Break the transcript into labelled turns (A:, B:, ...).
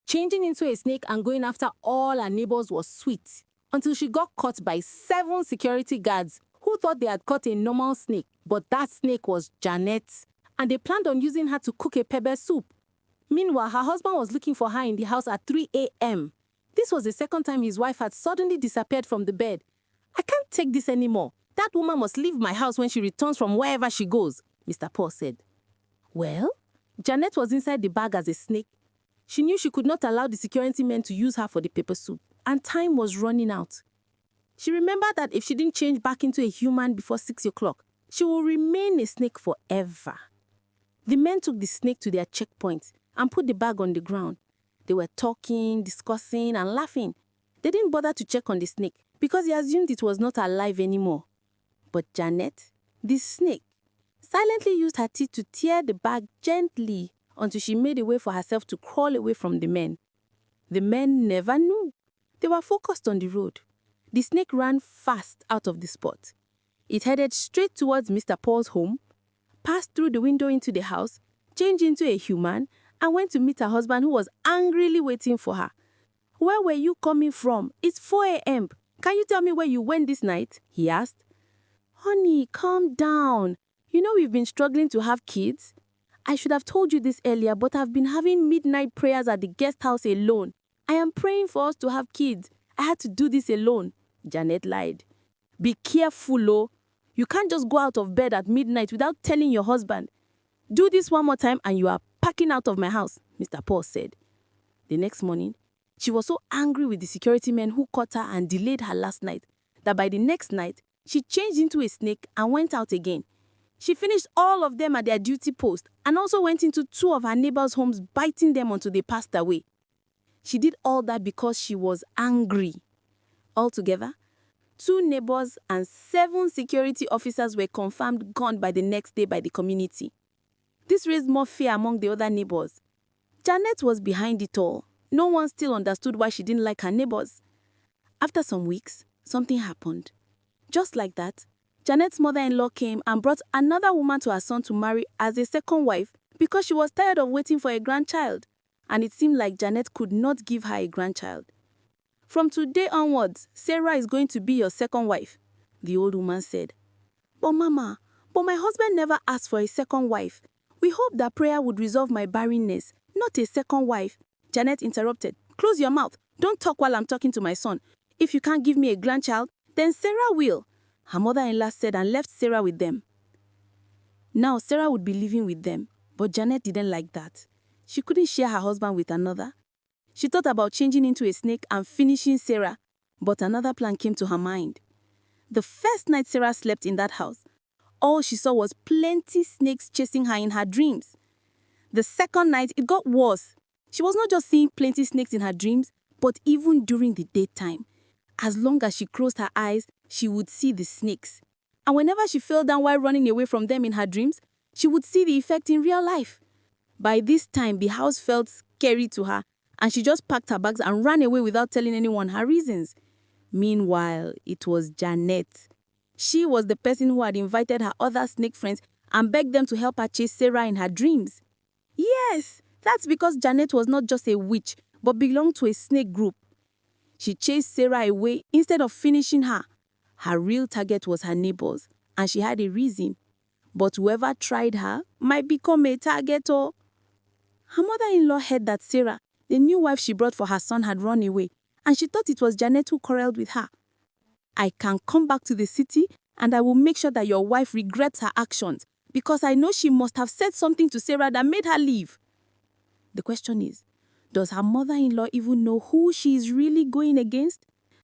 A: Changing into a snake and going after all her neighbors was sweet, until she got caught by 7 security guards who thought they had caught a normal snake, but that snake was Janet, and they planned on using her to cook a pepper soup. Meanwhile, her husband was looking for her in the house at 3 a.m. This was the second time his wife had suddenly disappeared from the bed. "I can't take this anymore. That woman must leave my house when she returns from wherever she goes," Mr. Paul said. Well, Janet was inside the bag as a snake. She knew she could not allow the security men to use her for the pepper soup, and time was running out. She remembered that if she didn't change back into a human before 6 o'clock, she would remain a snake forever. The men took the snake to their checkpoint and put the bag on the ground. They were talking, discussing, and laughing. They didn't bother to check on the snake because they assumed it was not alive anymore. But Janet, the snake, silently used her teeth to tear the bag gently until she made a way for herself to crawl away from the men. The men never knew. They were focused on the road. The snake ran fast out of the spot. It headed straight towards Mr. Paul's home, passed through the window into the house, changed into a human, and went to meet her husband, who was angrily waiting for her. "Where were you coming from? It's 4 a.m. Can you tell me where you went this night?" he asked. "Honey, calm down. You know we've been struggling to have kids. I should have told you this earlier, but I've been having midnight prayers at the guest house alone. I am praying for us to have kids. I had to do this alone," Janet lied. "Be careful, oh. You can't just go out of bed at midnight without telling your husband. Do this one more time and you are packing out of my house," Mr. Paul said. The next morning, she was so angry with the security men who caught her and delayed her last night that by the next night, she changed into a snake and went out again. She finished all of them at their duty post and also went into 2 of her neighbors' homes, biting them until they passed away. She did all that because she was angry. Altogether, 2 neighbors and 7 security officers were confirmed gone by the next day by the community. This raised more fear among the other neighbors. Janet was behind it all. No one still understood why she didn't like her neighbors. After some weeks, something happened. Just like that, Janet's mother-in-law came and brought another woman to her son to marry as a second wife because she was tired of waiting for a grandchild, and it seemed like Janet could not give her a grandchild. "From today onwards, Sarah is going to be your second wife," the old woman said. "But Mama, my husband never asked for a second wife. We hope that prayer would resolve my barrenness, not a second wife," Janet interrupted. "Close your mouth. Don't talk while I'm talking to my son. If you can't give me a grandchild, then Sarah will," her mother-in-law said, and left Sarah with them. Now Sarah would be living with them, but Janet didn't like that. She couldn't share her husband with another. She thought about changing into a snake and finishing Sarah, but another plan came to her mind. The first night Sarah slept in that house, all she saw was plenty snakes chasing her in her dreams. The second night, it got worse. She was not just seeing plenty snakes in her dreams, but even during the daytime. As long as she closed her eyes, she would see the snakes. And whenever she fell down while running away from them in her dreams, she would see the effect in real life. By this time, the house felt scary to her, and she just packed her bags and ran away without telling anyone her reasons. Meanwhile, it was Janet. She was the person who had invited her other snake friends and begged them to help her chase Sarah in her dreams. Yes, that's because Janet was not just a witch, but belonged to a snake group. She chased Sarah away instead of finishing her. Her real target was her neighbors, and she had a reason. But whoever tried her might become a target. Or her mother-in-law heard that Sarah, the new wife she brought for her son, had run away, and she thought it was Janet who quarreled with her. "I can come back to the city, and I will make sure that your wife regrets her actions, because I know she must have said something to Sarah that made her leave." The question is, does her mother-in-law even know who she is really going against?